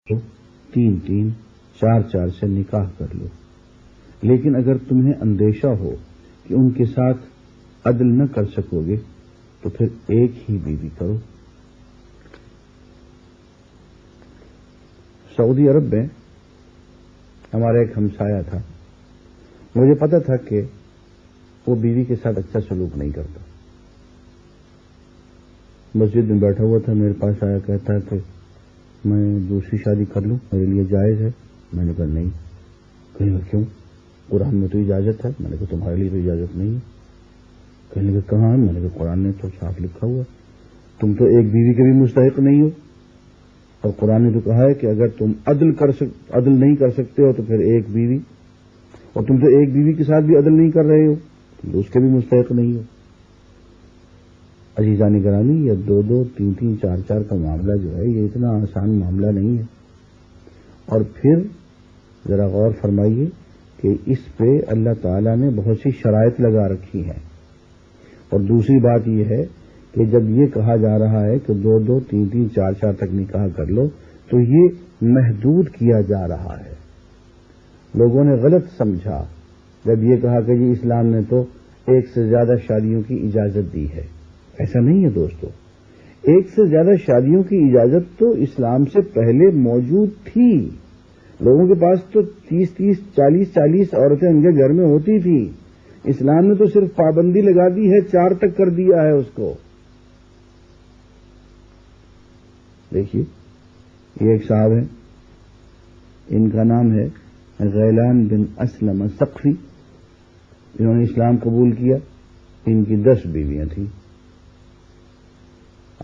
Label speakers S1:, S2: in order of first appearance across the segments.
S1: تین تین چار چار سے نکاح کر لو، لیکن اگر تمہیں اندیشہ ہو کہ ان کے ساتھ عدل نہ کر سکو گے تو پھر ایک ہی بیوی کرو۔ سعودی عرب میں ہمارا ایک ہمسایہ تھا، مجھے پتا تھا کہ وہ بیوی کے ساتھ اچھا سلوک نہیں کرتا۔ مسجد میں بیٹھا ہوا تھا، میرے پاس آیا، کہتا ہے کہ میں دوسری شادی کر لوں، میرے لیے جائز ہے؟ میں نے کہا نہیں۔ کہنے لگا کیوں؟ قرآن میں تو اجازت ہے۔ میں نے کہا تمہارے لیے تو اجازت نہیں ہے۔ کہنے لگا کہاں ہے؟ میں نے کہا قرآن نے تو صاف لکھا ہوا، تم تو ایک بیوی کے بھی مستحق نہیں ہو، اور قرآن نے تو کہا ہے کہ اگر تم عدل نہیں کر سکتے ہو تو پھر ایک بیوی، اور تم تو ایک بیوی کے ساتھ بھی عدل نہیں کر رہے ہو، تم تو اس کے بھی مستحق نہیں ہو۔ عزیزان گرامی، یہ دو دو تین تین چار چار کا معاملہ جو ہے یہ اتنا آسان معاملہ نہیں ہے۔ اور پھر ذرا غور فرمائیے کہ اس پہ اللہ تعالیٰ نے بہت سی شرائط لگا رکھی ہیں۔ اور دوسری بات یہ ہے کہ جب یہ کہا جا رہا ہے کہ دو دو تین تین چار چار تک نکاح کر لو تو یہ محدود کیا جا رہا ہے۔ لوگوں نے غلط سمجھا جب یہ کہا کہ جی اسلام نے تو ایک سے زیادہ شادیوں کی اجازت دی ہے۔ ایسا نہیں ہے دوستو، ایک سے زیادہ شادیوں کی اجازت تو اسلام سے پہلے موجود تھی۔ لوگوں کے پاس تو 30 40 عورتیں ان کے گھر میں ہوتی تھی۔ اسلام نے تو صرف پابندی لگا دی ہے، 4 تک کر دیا ہے اس کو۔ دیکھیے یہ ایک صاحب ہیں، ان کا نام ہے غیلان بن اسلم ثقفی، انہوں نے اسلام قبول کیا، ان کی 10 بیویاں تھیں۔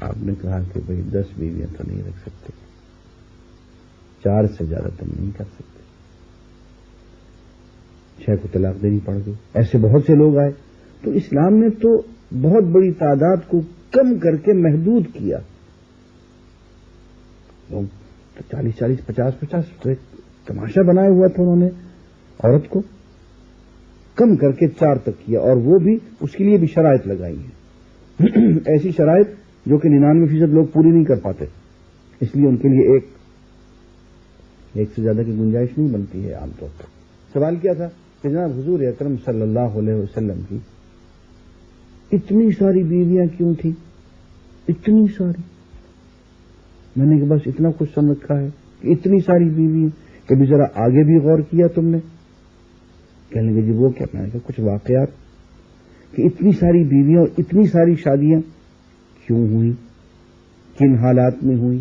S1: آپ نے کہا کہ بھئی 10 بیویاں تو نہیں رکھ سکتے، 4 سے زیادہ تم نہیں کر سکتے، 6 کو طلاق دینی پڑ گئی۔ ایسے بہت سے لوگ آئے، تو اسلام نے تو بہت بڑی تعداد کو کم کر کے محدود کیا۔ لوگ تو 40 50 تو ایک تماشا بنایا ہوا تھا انہوں نے، عورت کو کم کر کے 4 تک کیا، اور وہ بھی اس کے لیے بھی شرائط لگائی ہیں ایسی شرائط جو کہ 99% لوگ پوری نہیں کر پاتے، اس لیے ان کے لیے ایک سے زیادہ کی گنجائش نہیں بنتی ہے عام طور پر۔ سوال کیا تھا کہ جناب حضور اکرم صلی اللہ علیہ وسلم کی اتنی ساری بیویاں کیوں تھیں؟ اتنی ساری؟ میں نے کہ بس اتنا کچھ سن رکھا ہے کہ اتنی ساری بیویاں، کبھی ذرا آگے بھی غور کیا تم نے؟ کہنے لگے جی وہ کیا؟ میں نے کہا کچھ واقعات کہ اتنی ساری بیویاں اور اتنی ساری شادیاں کیوں ہوئی، کن حالات میں ہوئی،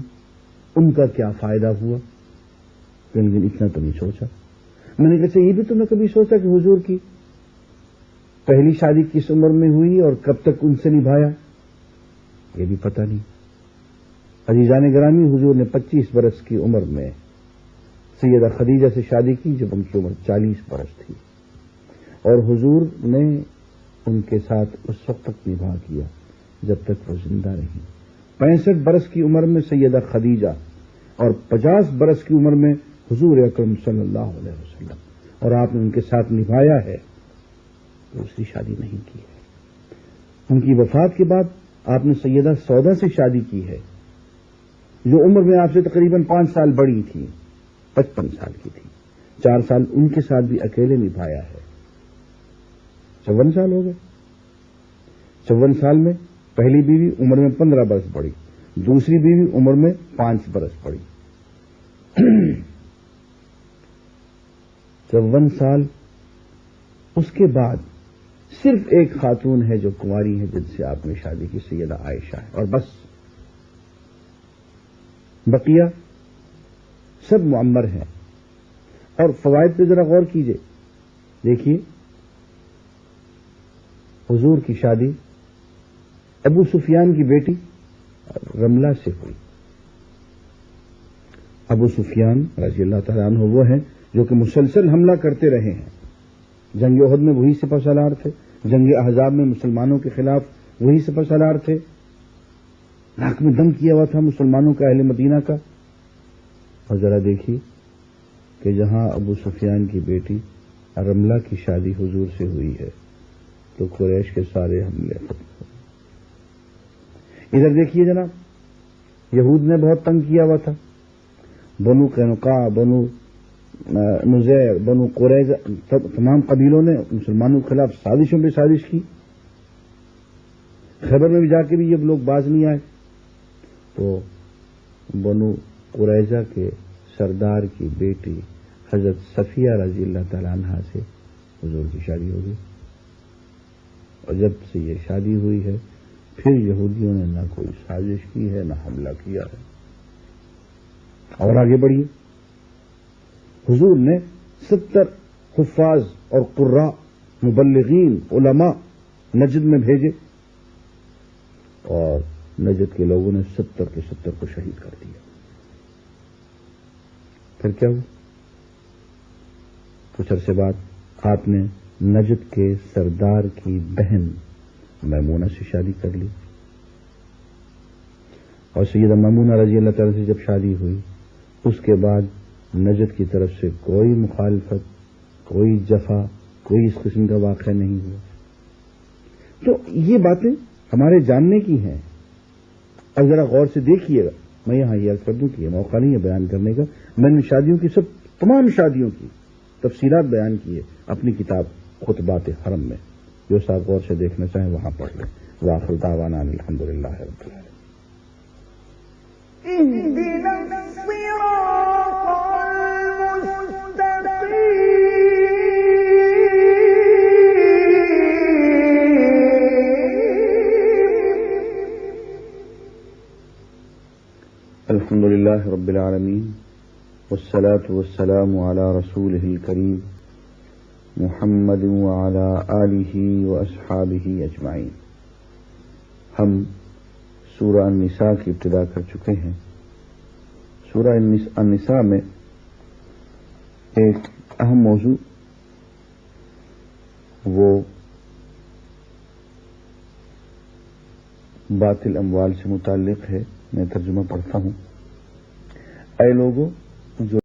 S1: ان کا کیا فائدہ ہوا؟ کہنے لگے اتنا تو نہیں سوچا۔ میں نے کہا یہ بھی تو میں کبھی سوچا کہ حضور کی پہلی شادی کس عمر میں ہوئی اور کب تک ان سے نبھایا، یہ بھی پتہ نہیں۔ عزیزان گرامی، حضور نے 25 برس کی عمر میں سیدہ خدیجہ سے شادی کی جب ان کی عمر 40 برس تھی، اور حضور نے ان کے ساتھ اس وقت تک نبھا کیا جب تک وہ زندہ رہی۔ 65 برس کی عمر میں سیدہ خدیجہ اور 50 برس کی عمر میں حضور اکرم صلی اللہ علیہ وسلم، اور آپ نے ان کے ساتھ نبھایا ہے، دوسری شادی نہیں کی ہے۔ ان کی وفات کے بعد آپ نے سیدہ سودا سے شادی کی ہے، جو عمر میں آپ سے تقریباً 5 سال بڑی تھی، 55 سال کی تھی۔ 4 سال ان کے ساتھ بھی اکیلے نبھایا ہے، 54 سال ہو گئے۔ 54 سال میں پہلی بیوی عمر میں 15 برس بڑی، دوسری بیوی عمر میں 5 برس بڑی۔ 54 سال اس کے بعد صرف ایک خاتون ہے جو کنواری ہے جن سے آپ نے شادی کی، سیدہ عائشہ ہے، اور بس بقیہ سب معمر ہیں۔ اور فوائد پہ ذرا غور کیجئے، دیکھیے حضور کی شادی ابو سفیان کی بیٹی رملہ سے ہوئی۔ ابو سفیان رضی اللہ تعالیٰ عنہ وہ ہیں جو کہ مسلسل حملہ کرتے رہے ہیں، جنگ احد میں وہی سپہ سالار تھے، جنگ احزاب میں مسلمانوں کے خلاف وہی سپہ سالار تھے، ناک میں دم کیا ہوا تھا مسلمانوں کا، اہل مدینہ کا۔ اور ذرا دیکھیے کہ جہاں ابو سفیان کی بیٹی رملہ کی شادی حضور سے ہوئی ہے تو قریش کے سارے حملے ختم ہو گئے۔ ادھر دیکھیے جناب، یہود نے بہت تنگ کیا ہوا تھا، بنو قینقاع، بنو نذیر، بنو قریظہ، تمام قبیلوں نے مسلمانوں کے خلاف سازشوں پہ سازش کی. خیبر میں بھی جا کے بھی یہ لوگ باز نہیں آئے تو بنو قریظہ کے سردار کی بیٹی حضرت صفیہ رضی اللہ تعالی عنہا سے حضور کی شادی ہو گئی. اور جب سے یہ شادی ہوئی ہے پھر یہودیوں نے نہ کوئی سازش کی ہے نہ حملہ کیا ہے. اور آگے بڑھیے. حضور نے 70 حفاظ اور قراء، مبلغین، علماء نجد میں بھیجے اور نجد کے لوگوں نے 70 کے 70 کو شہید کر دیا. پھر کیا ہوا؟ کچھ عرصے بعد آپ نے نجد کے سردار کی بہن میمونہ سے شادی کر لی. اور سیدہ میمونہ رضی اللہ تعالی سے جب شادی ہوئی اس کے بعد نجد کی طرف سے کوئی مخالفت، کوئی جفا، کوئی اس قسم کا واقعہ نہیں ہوا. تو یہ باتیں ہمارے جاننے کی ہیں. اب ذرا غور سے دیکھیے گا. میں یہاں یہ عرض کر دوں کہ یہ موقع نہیں ہے بیان کرنے کا. میں نے شادیوں کی تمام شادیوں کی تفصیلات بیان کی ہے اپنی کتاب خطبات حرم میں. جو صاحب غور سے دیکھنا چاہیں وہاں پڑھ لیں. وآخر دعوانا الحمدللہ رب العالمین. الحمد للہ رب العالمین والصلاة والسلام علی رسولہ الکریم محمد وعلی آلہ واصحابہ اجمعین. ہم سورہ النساء کی ابتدا کر چکے ہیں. سورہ النساء میں ایک اہم موضوع وہ باطل اموال سے متعلق ہے. میں ترجمہ پڑھتا ہوں. اے لوگوں جو